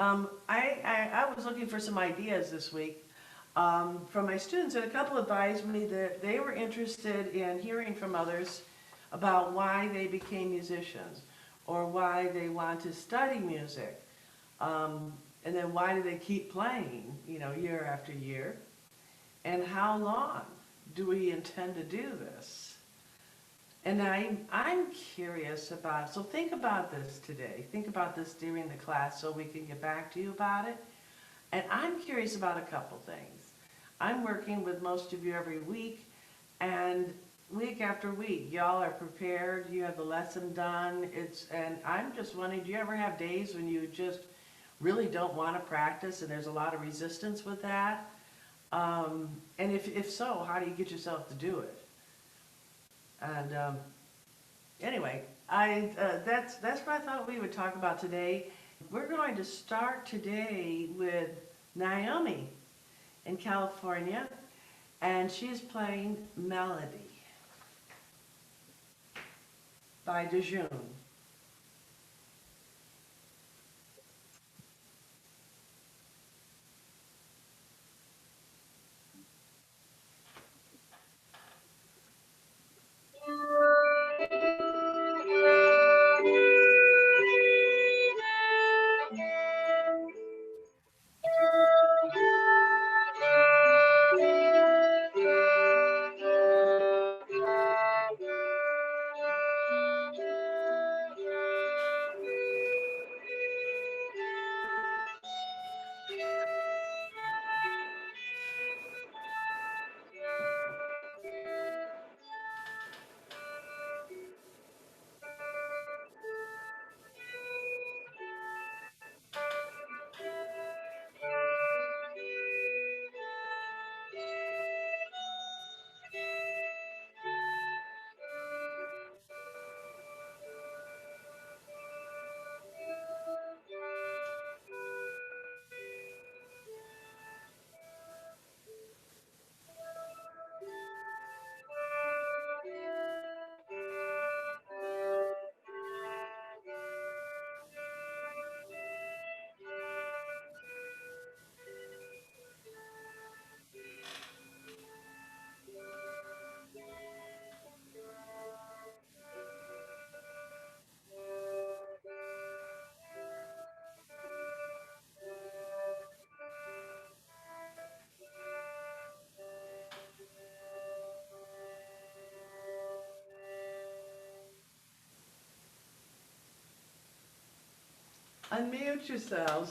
I was looking for some ideas this week from my students, and a couple advised me that they were interested in hearing from others about why they became musicians or why they want to study music. And then why do they keep playing, year after year? And how long do we intend to do this? And I'm curious about, so think about this today. Think about this during the class so we can get back to you about it. And I'm curious about a couple things. I'm working with most of you every week, and week after week, y'all are prepared, you have the lesson done, and I'm just wondering, do you ever have days when you just really don't want to practice and there's a lot of resistance with that? And if so, how do you get yourself to do it? And anyway, that's what I thought we would talk about today. We're going to start today with Naomi in California, and she's playing Melody by LeJeune. Unmute yourselves.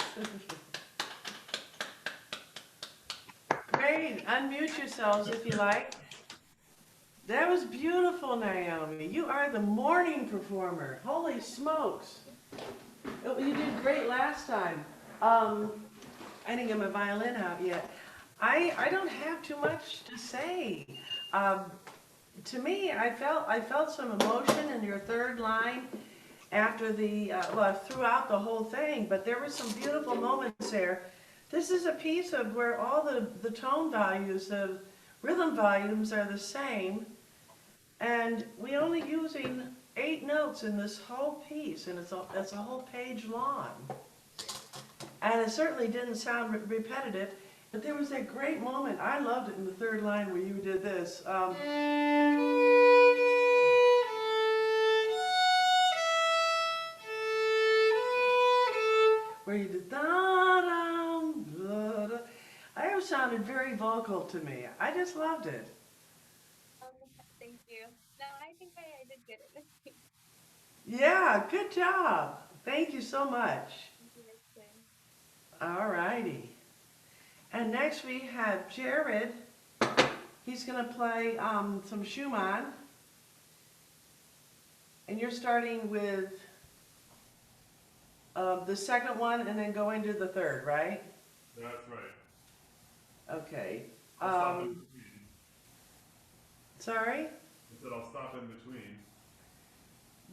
Great, unmute yourselves if you like. That was beautiful, Naomi. You are the morning performer. Holy smokes. Oh, you did great last time. I didn't get my violin out yet. I don't have too much to say. Um, to me, I felt some emotion in your third line after throughout the whole thing, but there were some beautiful moments there. This is a piece of where all the tone values, the rhythm volumes are the same, and we only using 8 notes in this whole piece, and it's a whole page long. And it certainly didn't sound repetitive, but there was that great moment. I loved it in the third line where you did this. Where you did da-dum, da-da. It sounded very vocal to me. I just loved it. Thank you. No, I think I did get it. Yeah, good job. Thank you so much. Thank you, Miss Quinn. All righty. And next we have Jared. He's going to play some Schumann. And you're starting with the second one and then going to the third, right? That's right. Okay. I'll stop in between. Sorry? I said I'll stop in between.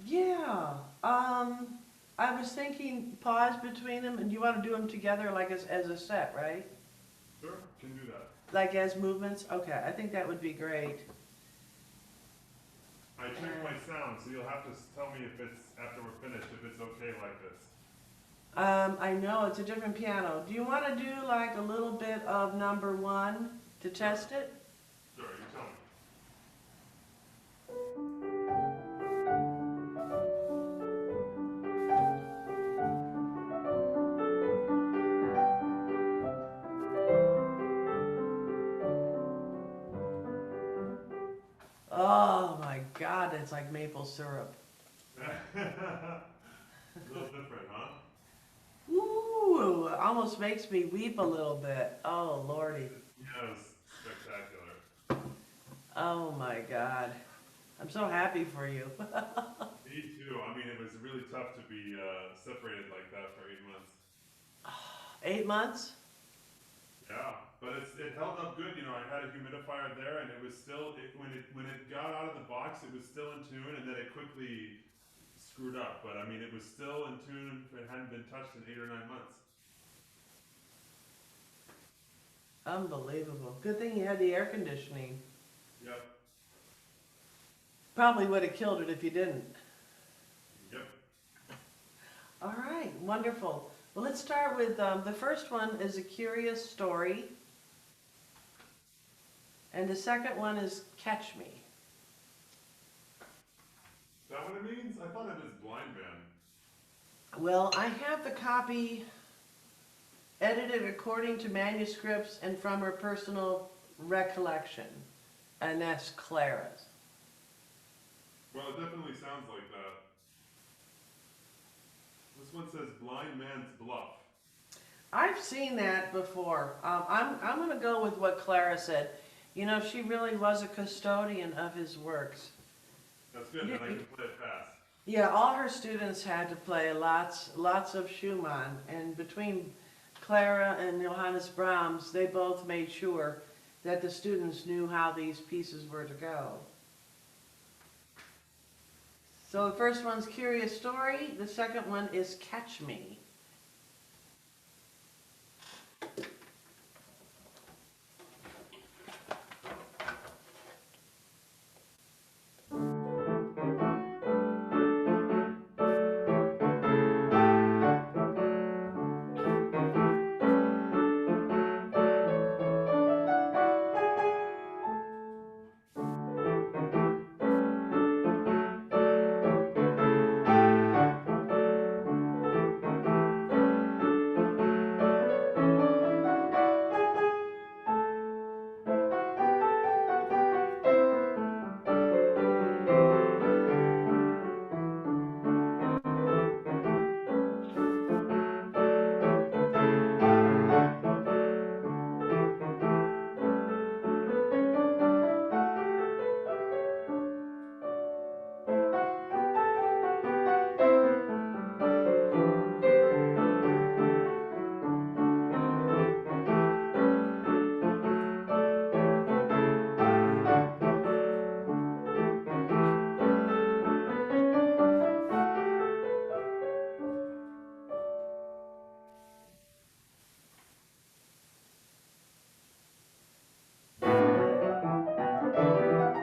Yeah. I was thinking pause between them, and you want to do them together like as a set, right? Sure, can do that. Like as movements? Okay, I think that would be great. I checked my sound, so you'll have to tell me if it's, after we're finished, if it's okay like this. I know it's a different piano. Do you want to do like a little bit of number one to test it? Sure, you tell me. Oh my God, it's like maple syrup. A little different, huh? Ooh, it almost makes me weep a little bit. Oh Lordy. Yeah, it was spectacular. Oh my God. I'm so happy for you. Me too. I mean, it was really tough to be separated like that for 8 months. 8 months? Yeah, but it held up good. You know, I had a humidifier there, and it was still when it got out of the box, it was still in tune, and then it quickly screwed up. But I mean, it was still in tune. It hadn't been touched in 8 or 9 months. Unbelievable. Good thing you had the air conditioning. Yep. Probably would have killed it if you didn't. Yep. All right, wonderful. Well, let's start with the first one is a curious story. And the second one is Catch Me. Is that what it means? I thought it was blind man. Well, I have the copy edited according to manuscripts and from her personal recollection. And that's Clara's. Well, it definitely sounds like that. This one says blind man's bluff. I've seen that before. I'm going to go with what Clara said. You know, she really was a custodian of his works. That's good, then I can play it fast. Yeah, all her students had to play lots of Schumann, and between Clara and Johannes Brahms, they both made sure that the students knew how these pieces were to go. So the first one's Curious Story, the second one is Catch Me.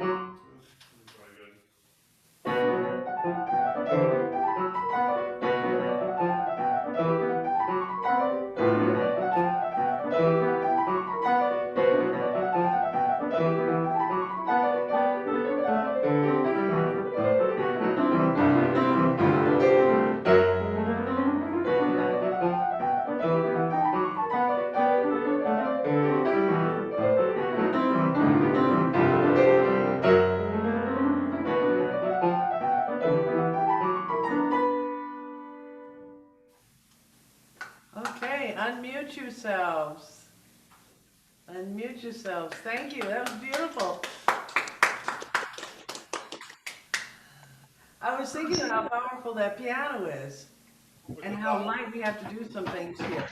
That's probably good. Okay, unmute yourselves. Unmute yourselves. Thank you, that was beautiful. I was thinking of how powerful that piano is and how light we have to do some things here.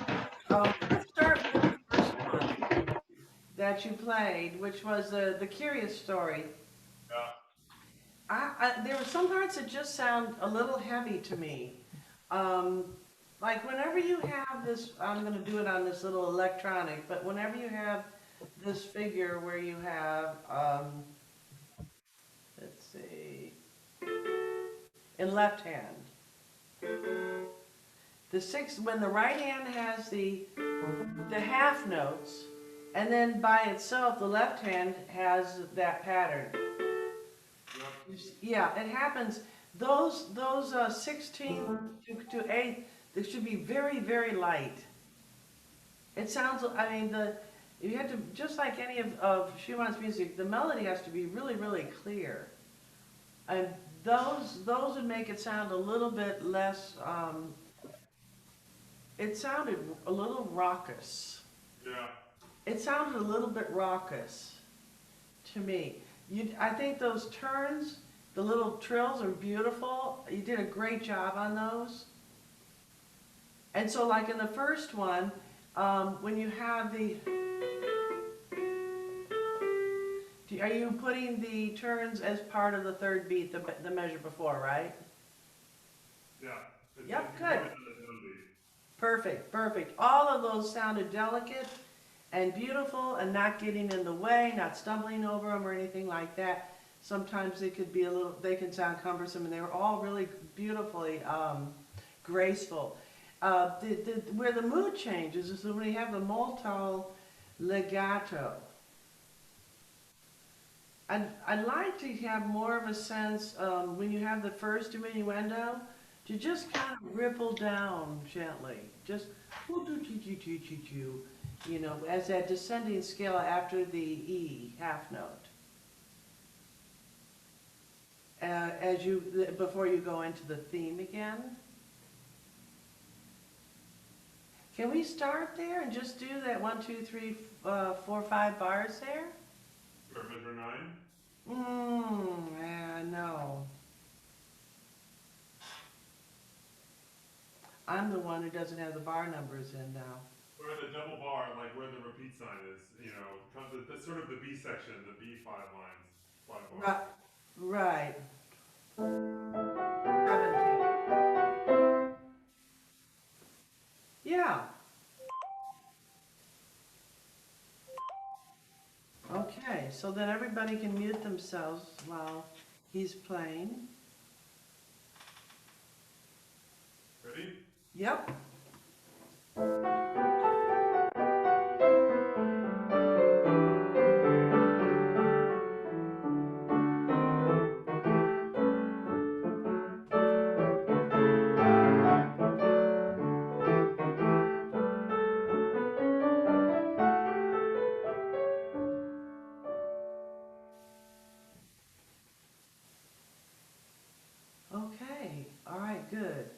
Let's start with the first one that you played, which was the Curious Story. Yeah. There were some parts that just sound a little heavy to me. Um, like whenever you have this, I'm going to do it on this little electronic, but whenever you have this figure where you have, let's see, in left hand, when the right hand has the half notes, and then by itself, the left hand has that pattern. Yeah, it happens. Those 16 to 8, they should be very, very light. It sounds, I mean, you have to, just like any of Schumann's music, the melody has to be really, really clear. And those would make it sound a little bit less, it sounded a little raucous. Yeah. It sounded a little bit raucous to me. I think those turns, the little trills are beautiful. You did a great job on those. And so like in the first one, when you have are you putting the turns as part of the third beat, the measure before, right? Yeah. Yep, good. Perfect, perfect. All of those sounded delicate and beautiful and not getting in the way, not stumbling over them or anything like that. Sometimes they can sound cumbersome, and they were all really beautifully graceful. Where the mood changes is when we have the molto legato. I'd like to have more of a sense when you have the first diminuendo to just kind of ripple down gently, just you know, as that descending scale after the E half note. Before you go into the theme again. Can we start there and just do that 1, 2, 3, 4, 5 bars there? For measure 9? Yeah, no. I'm the one who doesn't have the bar numbers in now. Or the double bar, like where the repeat sign is, you know, that's sort of the B section, the B 5 lines, 5 bars. Right. 17. Yeah. Okay, so then everybody can mute themselves while he's playing. Ready? Yep. Okay, all right, good.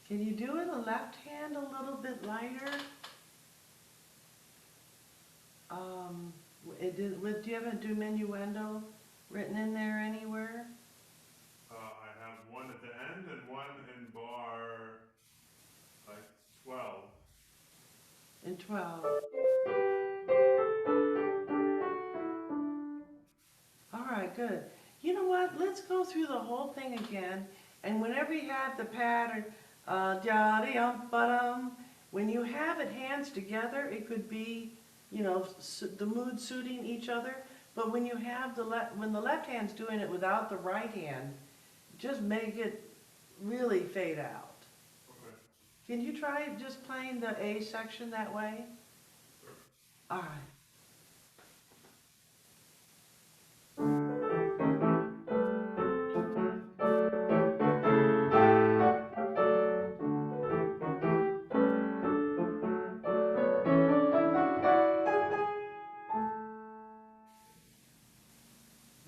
Can you do it a left hand a little bit lighter? Do you have a diminuendo written in there anywhere? I have one at the end and one in bar, like 12. In 12. All right, good. You know what? Let's go through the whole thing again. And whenever you have the pattern, when you have it hands together, it could be, you know, the mood suiting each other. But when you have when the left hand's doing it without the right hand, just make it really fade out. Okay. Can you try just playing the A section that way? Sure. All right.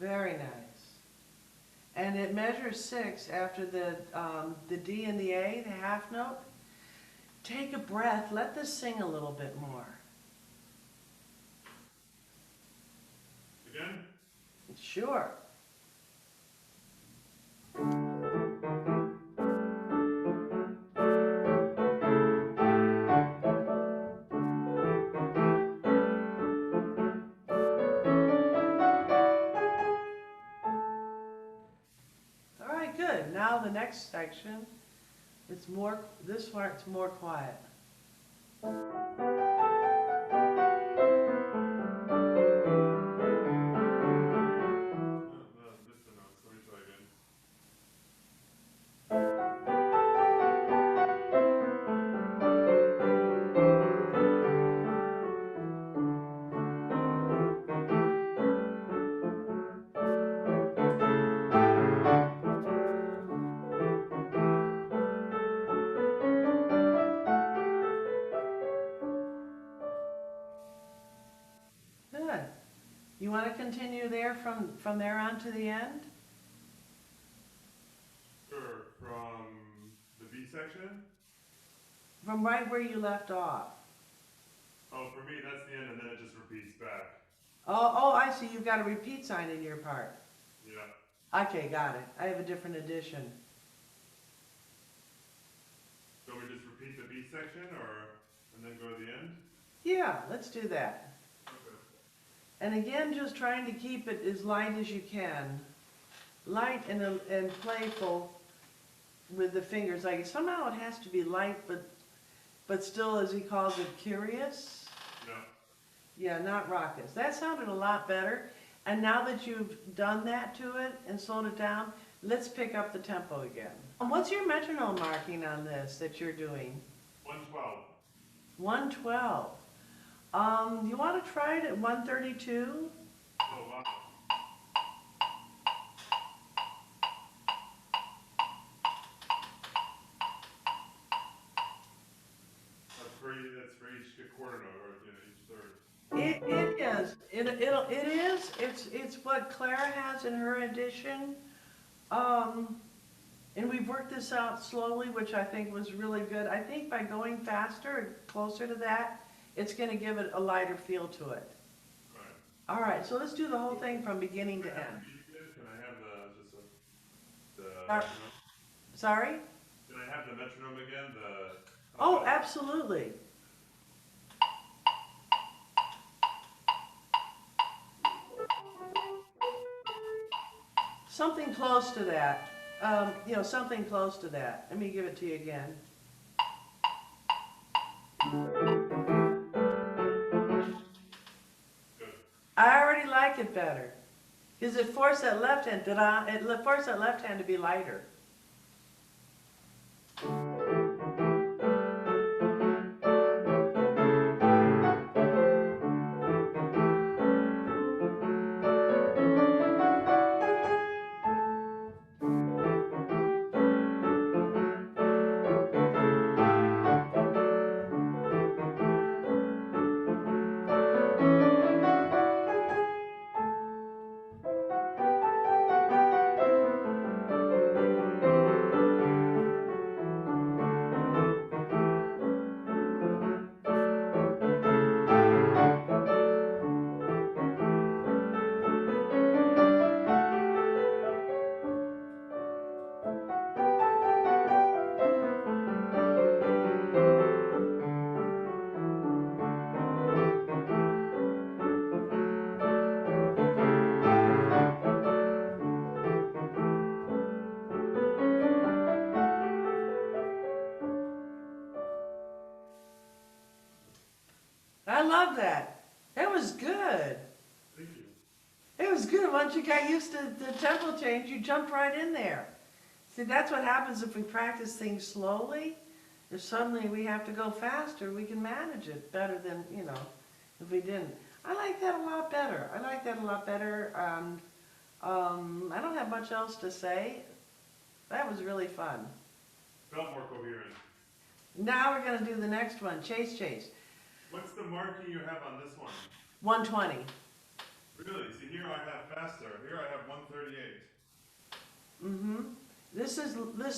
Very nice. And at measure 6, after the D and the A, the half note, take a breath, let this sing a little bit more. Again? Sure. All right, good. Now the next section, this part's more quiet. Missed the notes. Let me try again. want to continue there from there on to the end? Sure, from the B section? From right where you left off. Oh, for me, that's the end, and then it just repeats back. Oh, I see, you've got a repeat sign in your part. Yeah. Okay, got it. I have a different edition. So we just repeat the B section, and then go to the end? Yeah, let's do that. Okay. And again, just trying to keep it as light as you can. Light and playful with the fingers. Like somehow it has to be light, but still, as he calls it, curious. No. Yeah, not raucous. That sounded a lot better. And now that you've done that to it and slowed it down, let's pick up the tempo again. What's your metronome marking on this that you're doing? 112. 112. You want to try it at 132? Oh, wow. That's for each quarter note, or each third. It is. It is. It's what Clara has in her edition. And we've worked this out slowly, which I think was really good. I think by going faster, closer to that, it's going to give it a lighter feel to it. Right. All right, so let's do the whole thing from beginning to end. Can I have the Sorry? Sorry? Can I have the metronome again? Oh, absolutely. Something close to that. Something close to that. Let me give it to you again. I already like it better. Because it forced that left hand, it forced that left hand to be lighter. I love that. It was good. Thank you. It was good. Once you got used to the tempo change, you jumped right in there. See, that's what happens if we practice things slowly. If suddenly we have to go faster, we can manage it better than, if we didn't. I like that a lot better. I like that a lot better. I don't have much else to say. That was really fun. Felt more coherent. Now we're going to do the next one, Chase Chase. What's the marking you have on this one? 120. Really? See, here I have faster. Here I have 138. Mm-hmm. This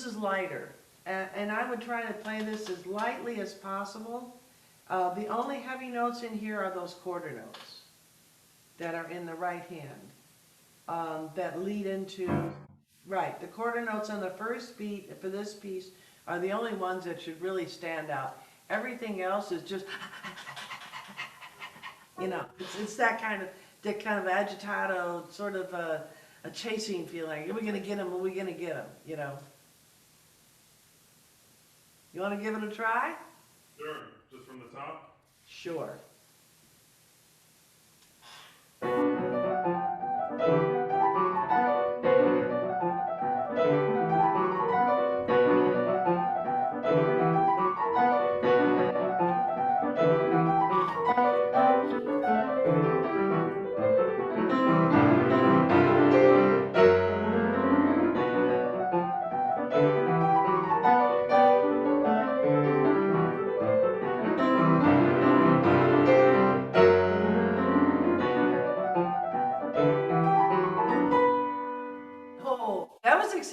is lighter. And I would try to play this as lightly as possible. The only heavy notes in here are those quarter notes that are in the right hand that lead into, right, the quarter notes on the first beat for this piece are the only ones that should really stand out. Everything else is just, it's that kind of agitato, sort of a chasing feeling. Are we going to get him? Are we going to get him? You want to give it a try? Sure. Just from the top? Sure.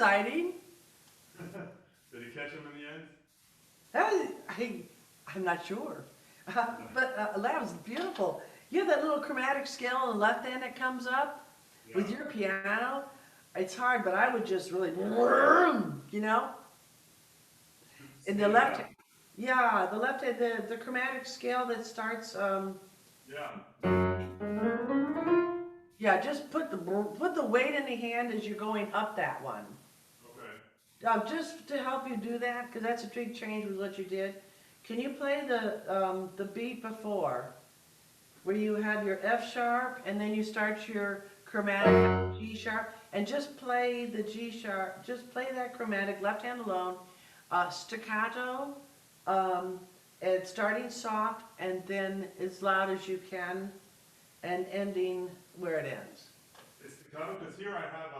exciting. Did he catch him in the end? I'm not sure. But that was beautiful. You have that little chromatic scale on the left hand that comes up with Yeah. your piano. It's hard, but I would just really, you know? In the Speed it left, up. yeah, the left hand, the chromatic scale that starts, Yeah. yeah, just put the weight in the hand as you're going up that one. Okay. Just to help you do that, because that's a big change with what you did. Can you play the beat before, where you have your F sharp and then you start your chromatic G sharp, and just play the G sharp, just play that chromatic left hand alone, staccato, and starting soft and then as loud as you can, and ending where it ends. It's staccato because here I have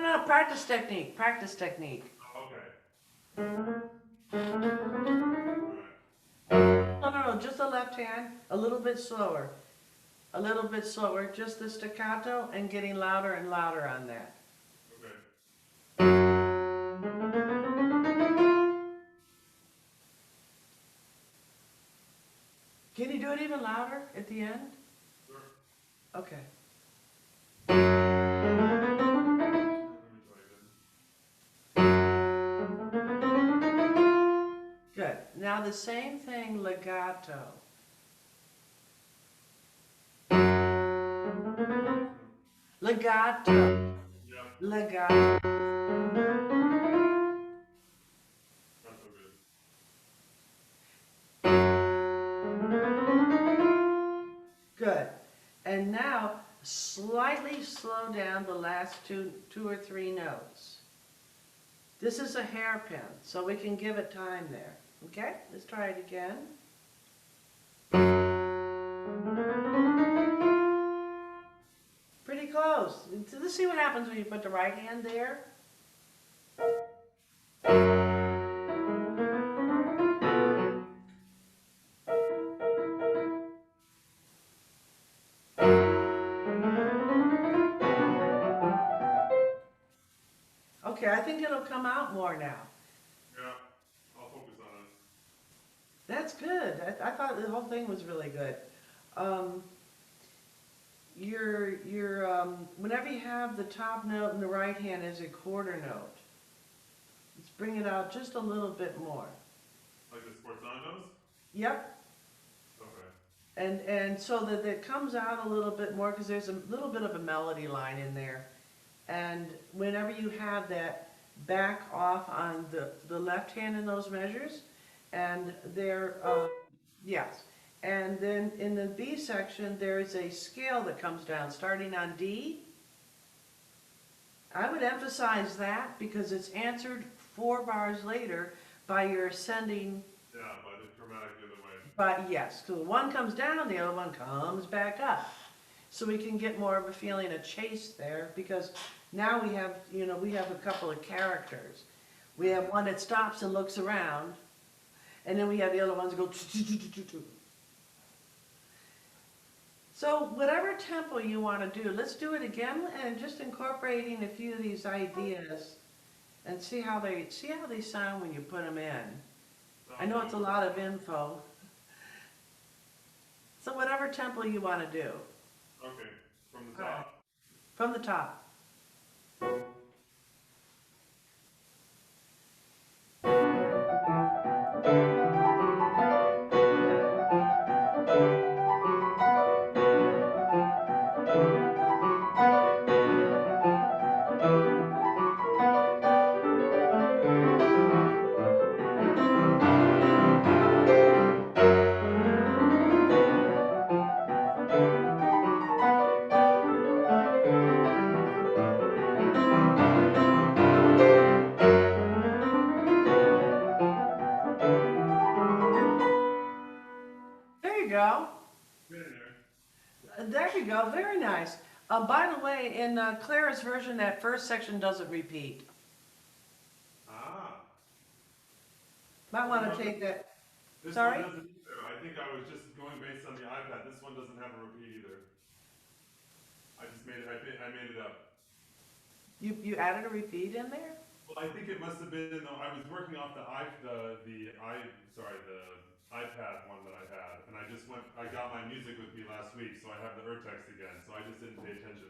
a. No, practice technique, practice technique. Oh, okay. No, just the left hand, a little bit slower. A little bit slower, just the staccato and getting louder and louder on that. Okay. Can you do it even louder at the end? Sure. Okay. Let me try again. Good. Now the same thing, legato. Legato. Yeah. Legato. Not so good. Good. And now slightly slow down the last two or three notes. This is a hairpin, so we can give it time there. Okay? Let's try it again. Pretty close. So let's see what happens when you put the right hand there. Okay, I think it'll come out more now. Yeah. I'll focus on it. That's good. I thought the whole thing was really good. Whenever you have the top note in the right hand as a quarter note, let's bring it out just a little bit more. Like the sforzanos? Yep. Okay. And so that it comes out a little bit more, because there's a little bit of a melody line in there. And whenever you have that, back off on the left hand in those measures, and there, yes. And then in the B section, there is a scale that comes down, starting on D. I would emphasize that because it's answered 4 bars later by your ascending. Yeah, by the chromatic the other way. But yes, so one comes down, the other one comes back up. So we can get more of a feeling of chase there, because now we have, we have a couple of characters. We have one that stops and looks around, and then we have the other ones that go. So whatever tempo you want to do, let's do it again, and just incorporating a few of these ideas and see how they sound when you put them in. I know it's a lot of info. So whatever tempo you want to do. Okay. From the top? From the top. There you go. There you go. Very nice. By the way, in Clara's version, that first section doesn't repeat. Ah. Might want to take that. This Sorry? one doesn't either. I think I was just going based on the iPad. This one doesn't have a repeat either. I just made it. I made it up. You added a repeat in there? Well, I think it must have been, though, I was working off the iPad one that I had, and I got my music with me last week, so I have the text again, so I just didn't pay attention.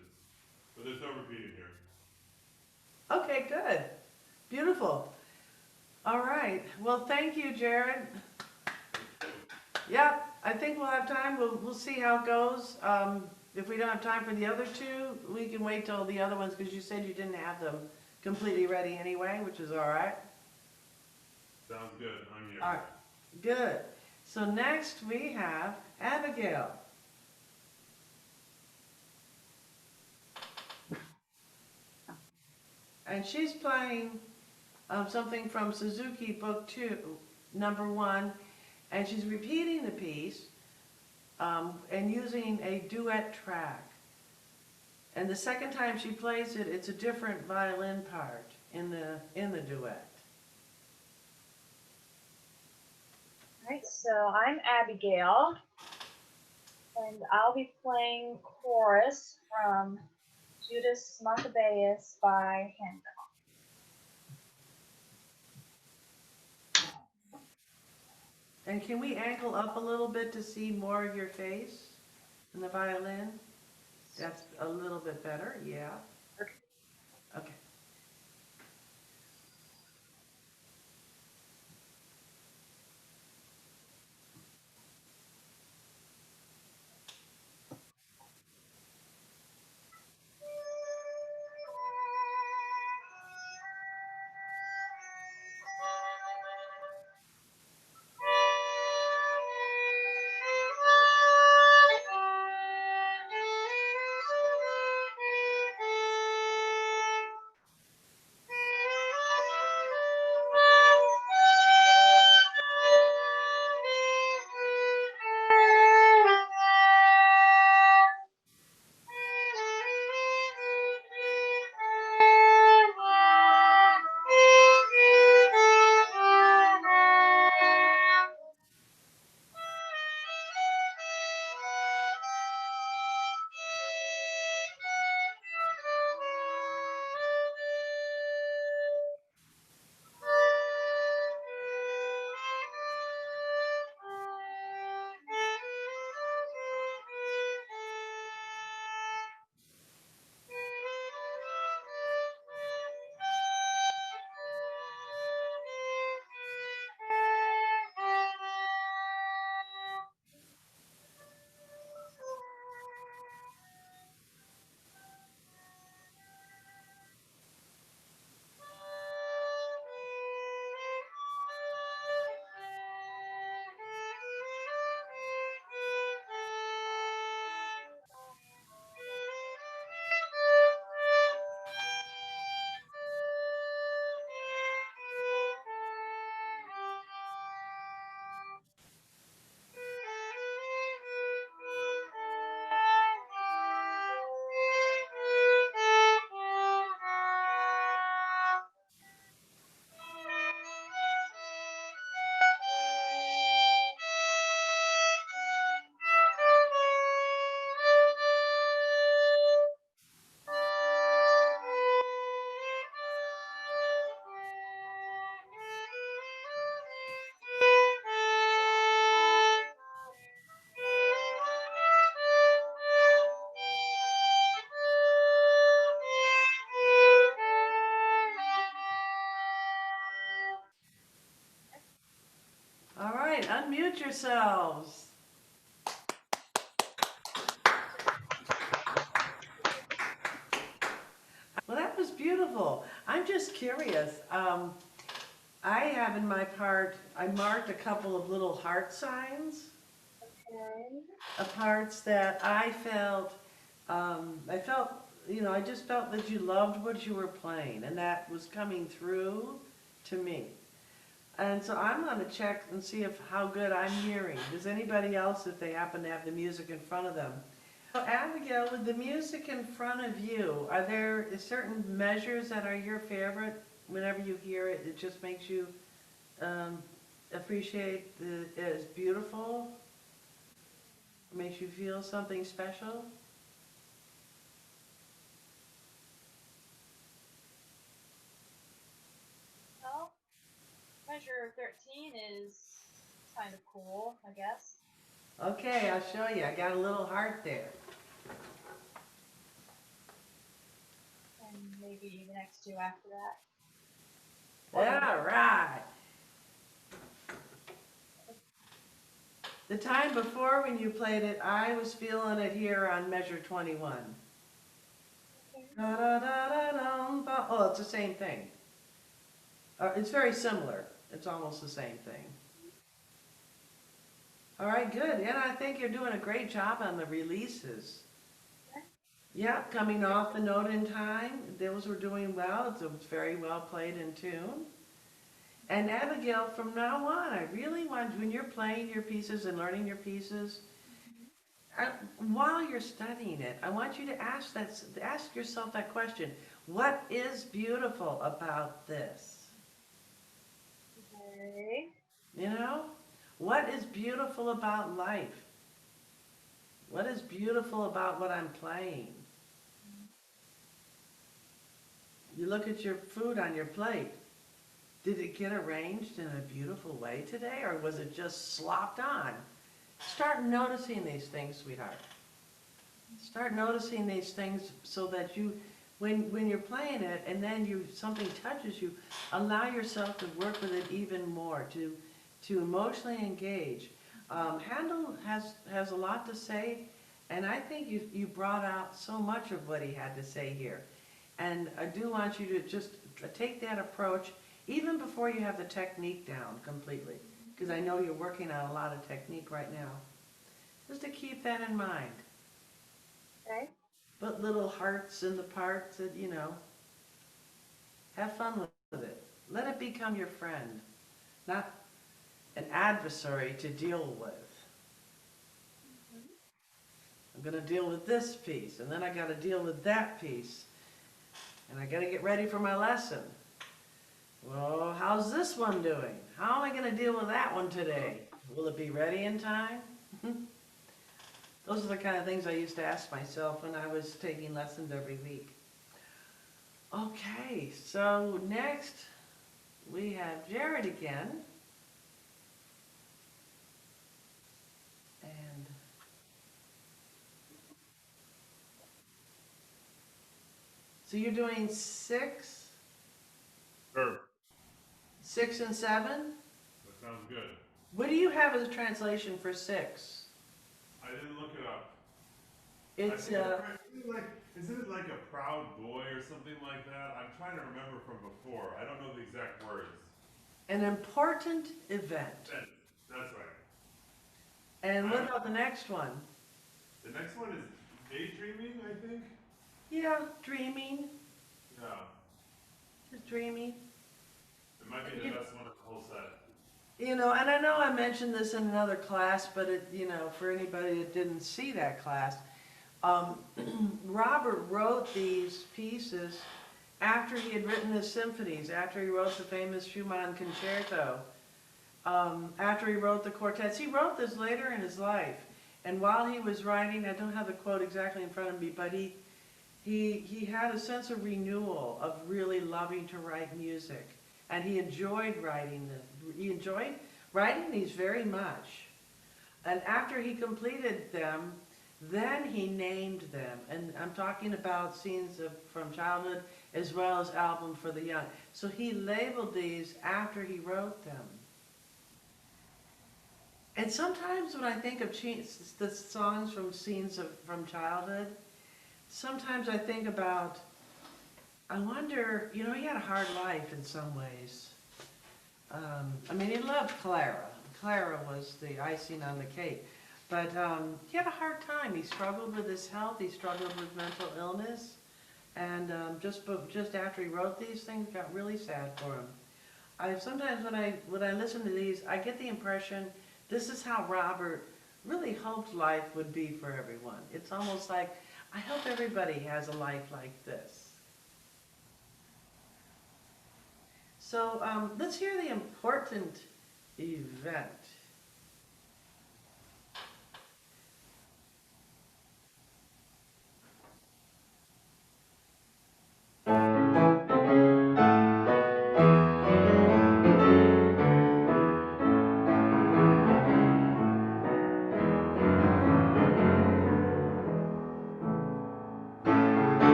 But there's no repeating here. Okay, good. Beautiful. All right. Well, thank you, Jared. Yep, I think we'll have time. We'll see how it goes. If we don't have time for the other two, we can wait till the other ones, because you said you didn't have them completely ready anyway, which is all right. Sounds good. I'm here. All right, good. So next we have Abigail. And she's playing something from Suzuki Book 2, number 1, and she's repeating the piece and using a duet track. And the second time she plays it, it's a different violin part in the duet. Alright, so I'm Abigail, and I'll be playing chorus from Judas Maccabaeus by Handel. And can we angle up a little bit to see more of your face in the violin? That's a little bit better, yeah. Okay. All right, unmute yourselves. Well, that was beautiful. I'm just curious. I have in my part, I marked a couple of little heart signs Okay. of parts that I felt, I just felt that you loved what you were playing, and that was coming through to me. And so I'm going to check and see how good I'm hearing. Does anybody else, if they happen to have the music in front of them? So Abigail, with the music in front of you, are there certain measures that are your favorite? Whenever you hear it, it just makes you appreciate it as beautiful? It makes you feel something special? measure 13 is kind of cool, I guess. Okay, I'll show you. I got a little heart there. And maybe the next two after that. All right. The time before when you played it, I was feeling it here on measure 21. Okay. Oh, it's the same thing. It's very similar. It's almost the same thing. All right, good. And I think you're doing a great job on the releases. Yeah, coming off the note in time. Those were doing well. It was very well played in tune. And Abigail, from now on, I really want, when you're playing your pieces and learning your pieces, while you're studying it, I want you to ask yourself that question. What is beautiful about this? Okay. You know? What is beautiful about life? What is beautiful about what I'm playing? You look at your food on your plate. Did it get arranged in a beautiful way today, or was it just slopped on? Start noticing these things, sweetheart. Start noticing these things so that you, when you're playing it and then something touches you, allow yourself to work with it even more, to emotionally engage. Handel has a lot to say, and I think you brought out so much of what he had to say here. And I do want you to just take that approach even before you have the technique down completely, because I know you're working on a lot of technique right now. Just to keep that in mind. Okay. Put little hearts in the parts that, you know, have fun with it. Let it become your friend, not an adversary to deal with. I'm going to deal with this piece, and then I got to deal with that piece, and I got to get ready for my lesson. Well, how's this one doing? How am I going to deal with that one today? Will it be ready in time? Those are the kind of things I used to ask myself when I was taking lessons every week. Okay, so next we have Jared again. And so you're doing 6? Sure. 6 and 7? That sounds good. What do you have as a translation for 6? I didn't look it up. It's Isn't it like a proud boy or something like that? I'm trying to remember from before. I don't know the exact words. an important event. That's right. And what about the next one? The next one is daydreaming, I think. Yeah, dreaming. Yeah. Just dreaming. It might be the best one of the whole set. You know, and I know I mentioned this in another class, but it, you know, for anybody that didn't see that class, Robert wrote these pieces after he had written his symphonies, after he wrote the famous Schumann concerto, after he wrote the quartets. He wrote this later in his life, and while he was writing, I don't have the quote exactly in front of me, but he had a sense of renewal, of really loving to write music, and he enjoyed writing them. He enjoyed writing these very much. And after he completed them, then he named them. And I'm talking about scenes from childhood as well as album for the young. So he labeled these after he wrote them. And sometimes when I think of the songs from scenes from childhood, sometimes I think about, I wonder, you know, he had a hard life in some ways. I mean, he loved Clara. Clara was the icing on the cake. But he had a hard time. He struggled with his health. He struggled with mental illness. And just after he wrote these things, got really sad for him. Sometimes when I listen to these, I get the impression this is how Robert really hoped life would be for everyone. It's almost like, I hope everybody has a life like this. So let's hear the important event.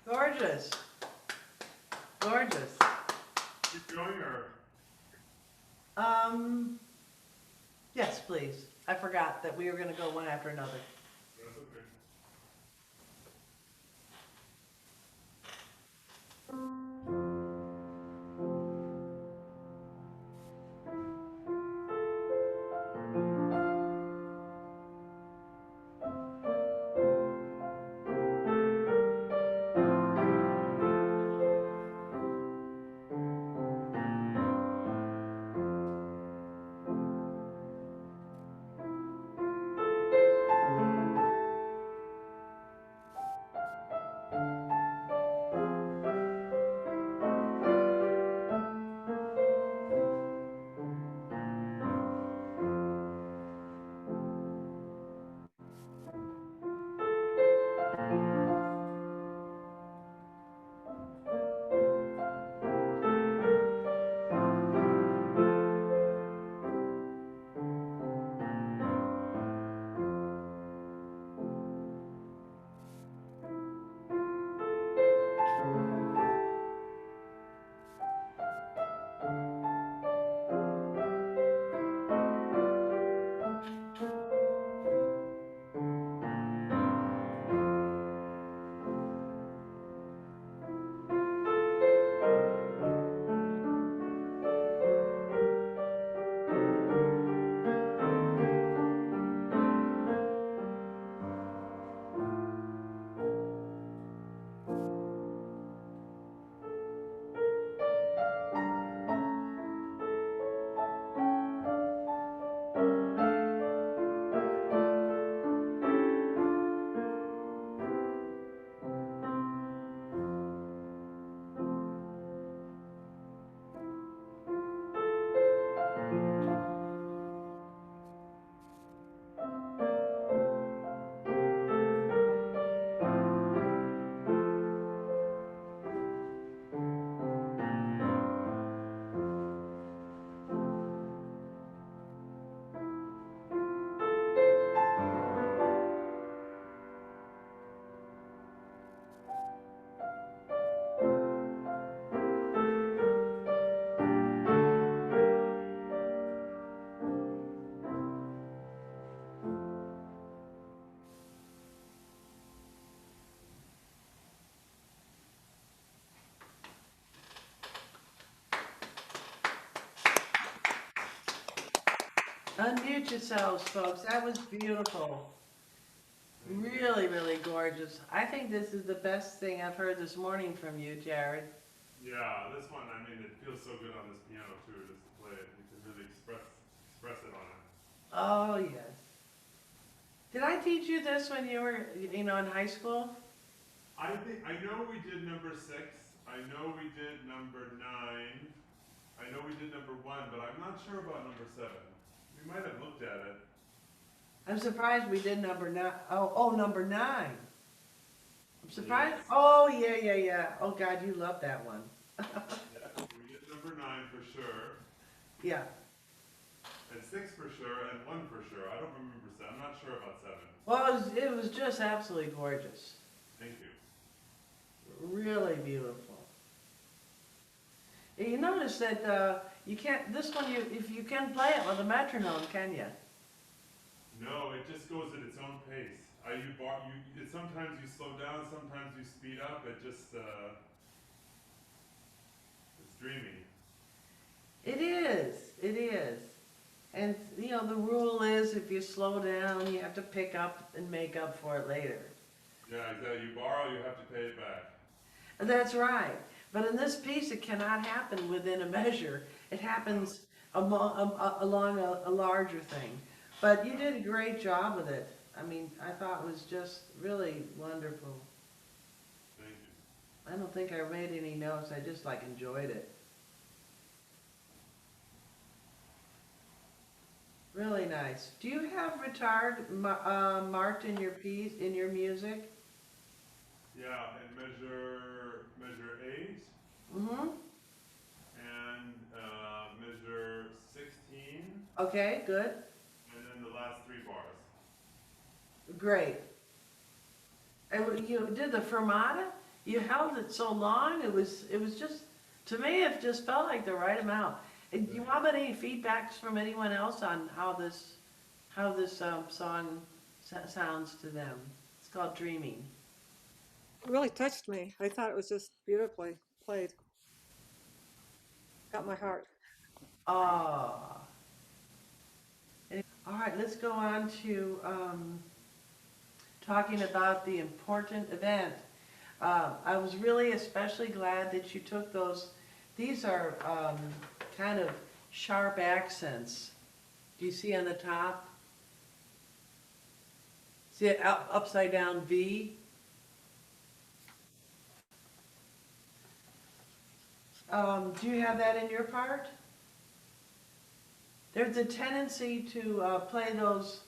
Gorgeous. Gorgeous. Keep going, or? Yes, please. I forgot that we were gonna go one after another. That's okay. Unmute yourselves, folks. That was beautiful. Really, really gorgeous. I think this is the best thing I've heard this morning from you, Jared. Yeah, this one, I mean, it feels so good on this piano too, just to play it. You can really express it on it. Oh, yes. Did I teach you this when you were, in high school? I know we did number 6. I know we did number 9. I know we did number 1, but I'm not sure about number 7. We might have looked at it. I'm surprised we did number 9. Oh, number 9. I'm surprised. Yes. Oh, yeah. Oh, God, you love that one. Yeah, we did number 9 for sure, Yeah. and 6 for sure, and 1 for sure. I don't remember 7. I'm not sure about 7. Well, it was just absolutely gorgeous. Thank you. Really beautiful. You notice that you can't, this one, if you can play it with a metronome, can you? No, it just goes at its own pace. Sometimes you slow down, sometimes you speed up. It just, it's dreamy. It is. And, the rule is if you slow down, you have to pick up and make up for it later. Yeah, exactly. You borrow, you have to pay it back. That's right. But in this piece, it cannot happen within a measure. It happens along a larger thing. But you did a great job with it. I mean, I thought it was just really wonderful. Thank you. I don't think I made any notes. I just enjoyed it. Really nice. Do you have retard marked in your piece, in your music? Yeah, and measure 8 Mm-hmm. and measure 16, Okay, good. and then the last 3 bars. Great. And you did the fermata? you held it so long, it was just, to me, it just felt like the right amount. And do you have any feedbacks from anyone else on how this song sounds to them? It's called Dreaming. It really touched me. I thought it was just beautifully played. Got my heart. Ah. All right, let's go on to talking about the important event. I was really especially glad that you took those. These are kind of sharp accents. Do you see on the top? See it upside down V? Do you have that in your part? There's a tendency to play those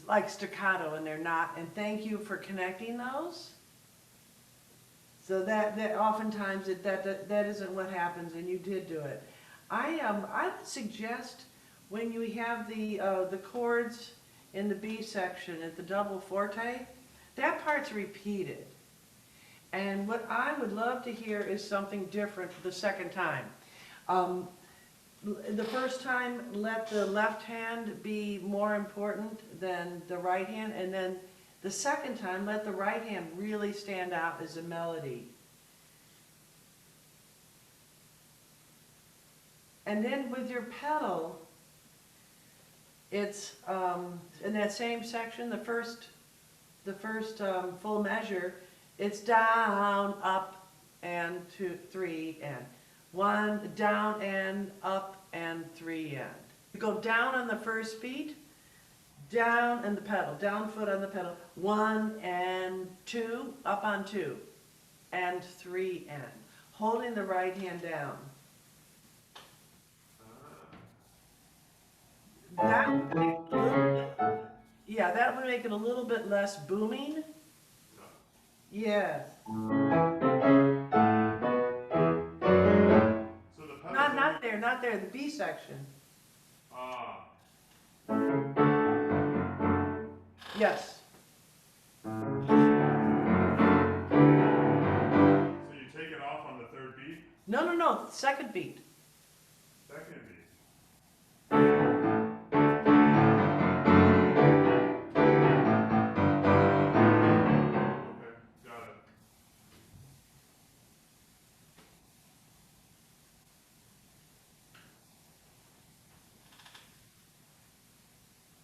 like staccato, and they're not. And thank you for connecting those. So that oftentimes that isn't what happens, and you did do it. I would suggest when you have the chords in the B section at the double forte, that part's repeated. And what I would love to hear is something different the second time. The first time, let the left hand be more important than the right hand, and then the second time, let the right hand really stand out as a melody. And then with your pedal, it's in that same section, the first full measure, it's down, up, and 2, 3, and 1, down, and up, and 3, and. You go down on the first beat, down and the pedal, down foot on the pedal, 1 and 2, up on 2, and 3, and. Holding the right hand down. That would make it a little bit, yeah, that would make it a little bit less booming. Yes. So the pedals Not there, the B section. Ah. Yes. So you take it off on the third beat? No, second beat. Second beat. Okay, got it.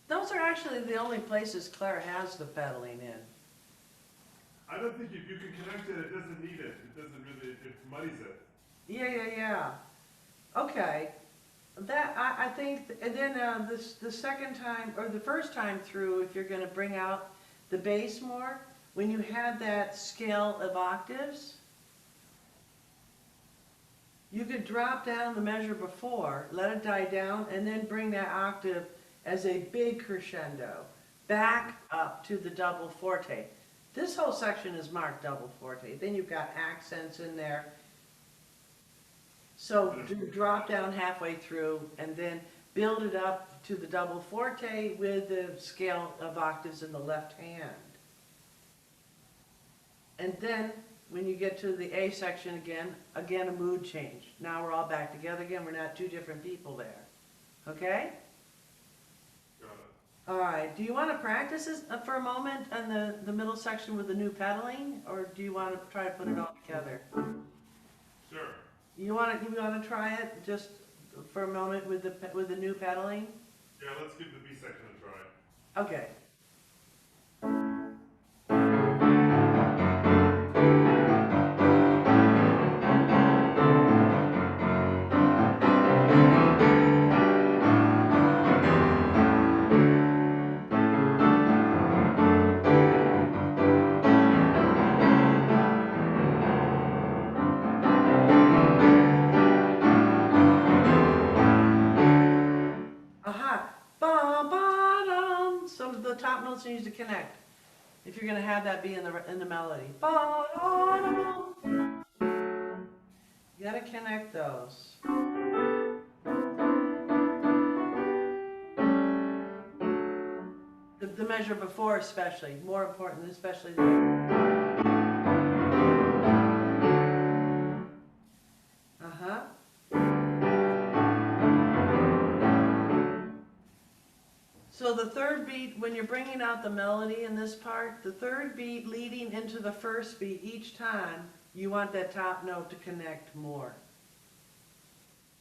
Those are actually the only places Claire has the pedaling in. I don't think if you can connect it, it doesn't need it. It doesn't really, it muddies it. Yeah. Okay. I think, and then the second time, or the first time through, if you're going to bring out the bass more, when you had that scale of octaves, you could drop down the measure before, let it die down, and then bring that octave as a big crescendo back up to the double forte. This whole section is marked double forte. Then you've got accents in there. So drop down halfway through and then build it up to the double forte with the scale of octaves in the left hand. And then when you get to the A section again a mood change. Now we're all back together again. We're not two different people there. Okay? Got it. All right. Do you want to practice this for a moment on the middle section with the new pedaling, or do you want to try to put it all together? Sure. You want to try it just for a moment with the new pedaling? Yeah, let's give the B section a try. Okay. Aha. Ba ba dum. Some of the top notes need to connect. If you're going to have that be in the melody. Ba da dum. You got to connect those. The the measure before especially, more important than especially. Uh-huh. So the third beat, when you're bringing out the melody in this part, the third beat leading into the first beat each time, you want that top note to connect more.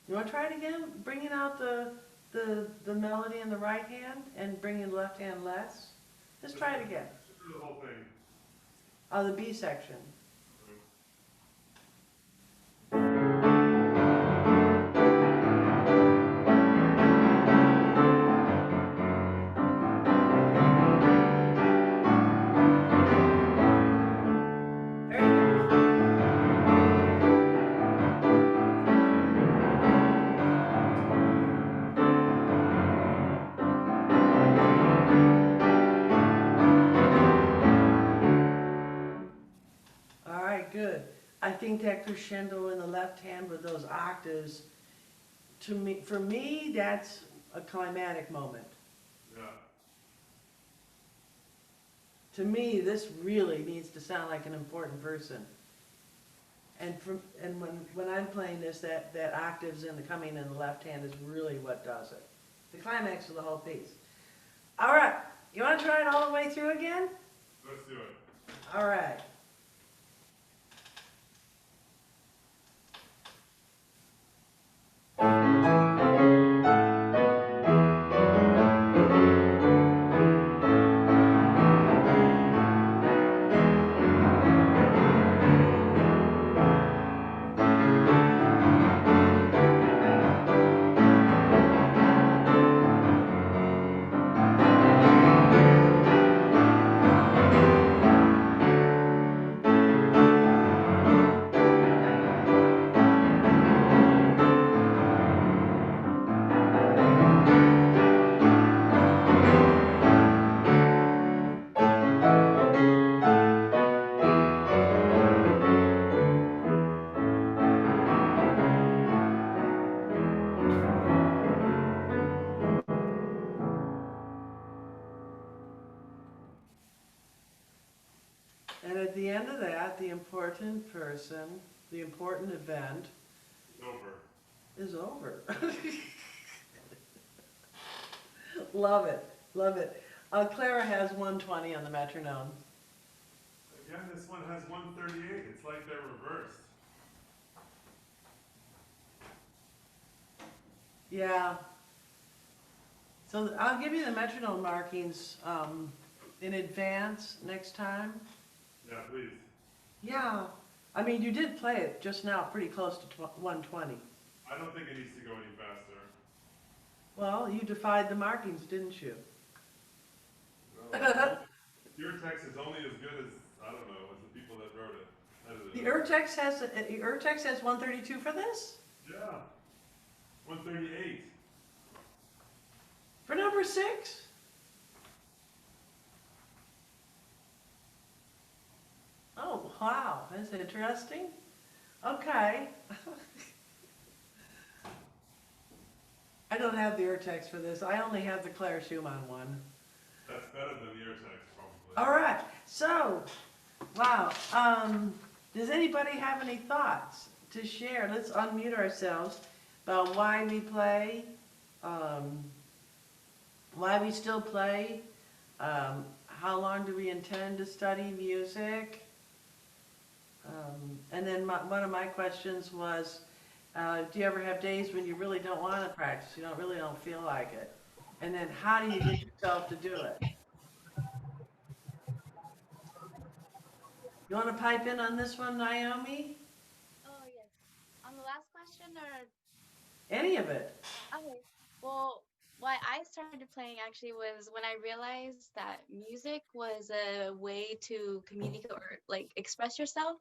You want to try it again? Bringing out the melody in the right hand and bringing the left hand less? Just try it again. The whole thing. Oh, the B section. Good. I think that crescendo in the left hand with those octaves, for me, that's a climatic moment. Yeah. To me, this really needs to sound like an important person. And when I'm playing this, that octaves in the coming in the left hand is really what does it. The climax of the whole piece. All right, you want to try it all the way through again? Let's do it. All right. And at the end of that, the important person, the important event It's over. is over. Love it, love it. Clara has 120 on the metronome. Again, this one has 138. It's like they're reversed. Yeah. So I'll give you the metronome markings in advance next time. Yeah, please. Yeah. I mean, you did play it just now pretty close to 120. I don't think it needs to go any faster. Well, you defied the markings, didn't you? Well, your text is only as good as, I don't know, as the people that wrote it. The Urtext has 132 for this? Yeah. 138. For number 6? Oh, wow, that's interesting. Okay. I don't have the Urtext for this. I only have the Claire Schumann one. That's better than your text, probably. All right, so, wow. Does anybody have any thoughts to share? Let's unmute ourselves about why we play, why we still play, how long do we intend to study music? And then one of my questions was, do you ever have days when you really don't want to practice, you really don't feel like it? And then how do you get yourself to do it? You want to pipe in on this one, Naomi? Oh, yes. On the last question, or Any of it? okay. Well, why I started playing actually was when I realized that music was a way to communicate or like express yourself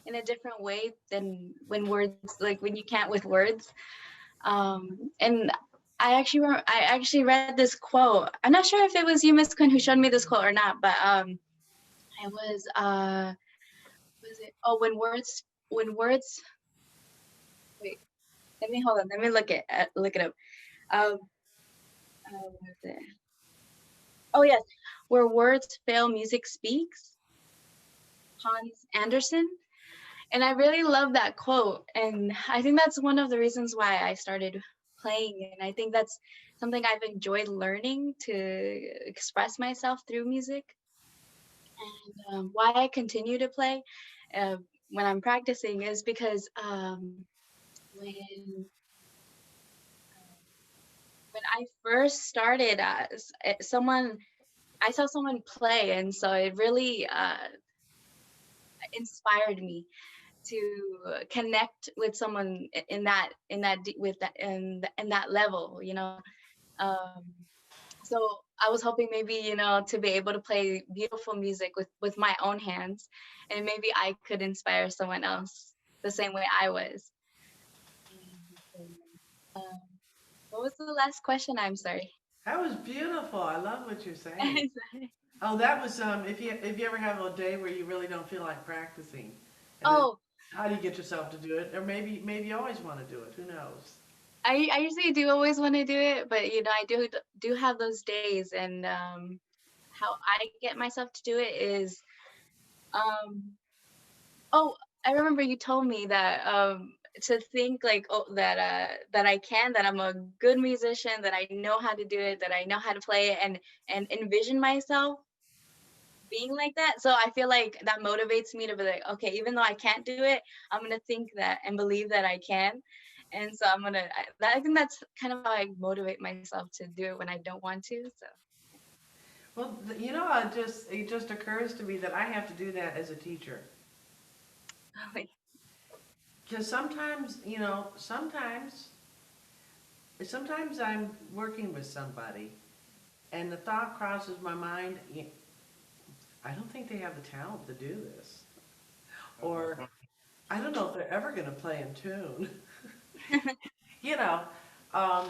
in a different way than when words, like when you can't with words. And I actually read this quote. I'm not sure if it was you, Miss Quinn, who showed me this quote or not, but it was it? Oh, when words. Wait, let me look it up. What is it? Oh yes, where words fail, music speaks. Hans Andersen. And I really love that quote. And I think that's one of the reasons why I started playing. And I think that's something I've enjoyed learning to express myself through music. And why I continue to play uh, when I'm practicing is because when when I first started, I saw someone play, and so it really inspired me to connect with someone with that in that level, you know. Um, so I was hoping maybe, you know, to be able to play beautiful music with my own hands, and maybe I could inspire someone else the same way I was. Um, what was the last question? I'm sorry. That was beautiful. I love what you're saying. Oh, that was if you ever have a day where you really don't feel like practicing, and then Oh, how do you get yourself to do it? Or maybe you always want to do it. Who knows? I usually do always want to do it, but you know, I do have those days, and how I get myself to do it is um oh, I remember you told me that to think like, oh, that I can, that I'm a good musician, that I know how to do it, that I know how to play it, and envision myself being like that. So I feel like that motivates me to be like, okay, even though I can't do it, I'm gonna think that and believe that I can. And so I think that's kind of how I motivate myself to do it when I don't want to. So Well, you know, it just occurs to me that I have to do that as a teacher. Because sometimes, you know, sometimes I'm working with somebody, and the thought crosses my mind, I don't think they have the talent to do this. Or I don't know if they're ever going to play in tune. You know, um,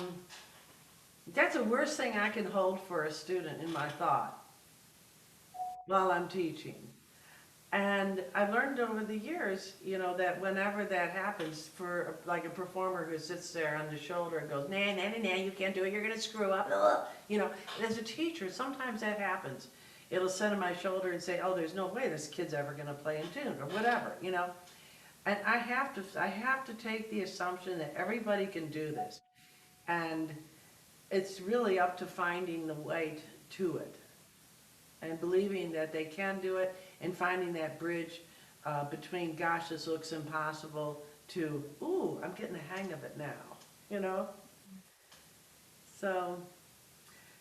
that's the worst thing I can hold for a student in my thought while I'm teaching. And I've learned over the years, you know, that whenever that happens for like a performer who sits there on the shoulder and goes, nah, nah, nah, nah, you can't do it, you're going to screw up. Ugh. You know, as a teacher, sometimes that happens. It'll sit on my shoulder and say, oh, there's no way this kid's ever going to play in tune or whatever, you know. And I have to take the assumption that everybody can do this. And it's really up to finding the way to it and believing that they can do it and finding that bridge between, gosh, this looks impossible, to, ooh, I'm getting the hang of it now, you know? So,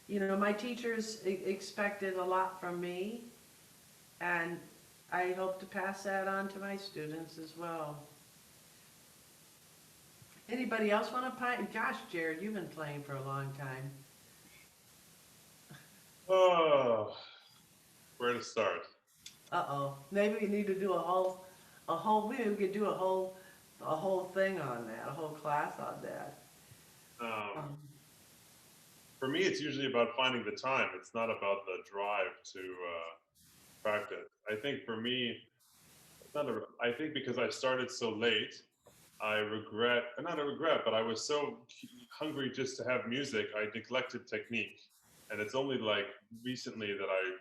you know, my teachers expected a lot from me, and I hope to pass that on to my students as well. Anybody else want to play? Gosh, Jared, you've been playing for a long time. Oh, where to start? Uh-oh. Maybe we need to do maybe we could do a whole thing on that, a whole class on that. Um, Um, for me, it's usually about finding the time. It's not about the drive to practice. I think for me, it's not a, I think because I started so late, I regret, not a regret, but I was so hungry just to have music, I neglected technique. And it's only like recently that I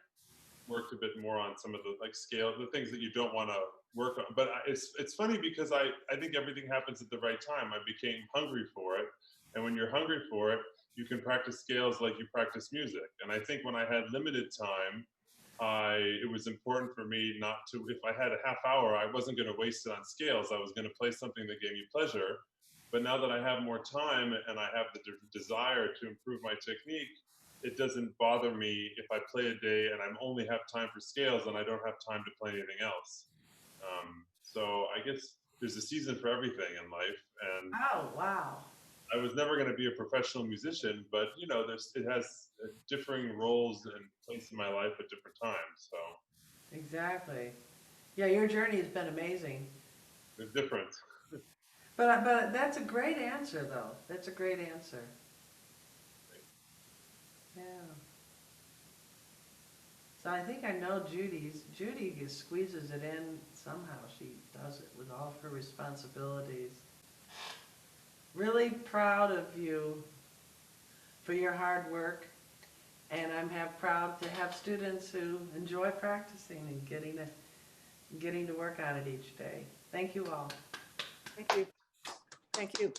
worked a bit more on some of the like scale, the things that you don't want to work on. But it's funny because I think everything happens at the right time. I became hungry for it, and when you're hungry for it, you can practice scales like you practice music. And I think when I had limited time, it was important for me not to. If I had a half hour, I wasn't going to waste it on scales. I was going to play something that gave me pleasure. But now that I have more time and I have the desire to improve my technique, it doesn't bother me if I play a day and I only have time for scales and I don't have time to play anything else. So I guess there's a season for everything in life, and oh, wow. I was never going to be a professional musician, but you know, it has differing roles and place in my life at different times. So Exactly. Yeah, your journey has been amazing. it's different. But that's a great answer, though. That's a great answer. Yeah. So I think I know Judy's. Judy squeezes it in somehow. She does it with all of her responsibilities. Really proud of you for your hard work And I'm proud to have students who enjoy practicing and getting to work on it each day. Thank you all. Thank you. Thank you.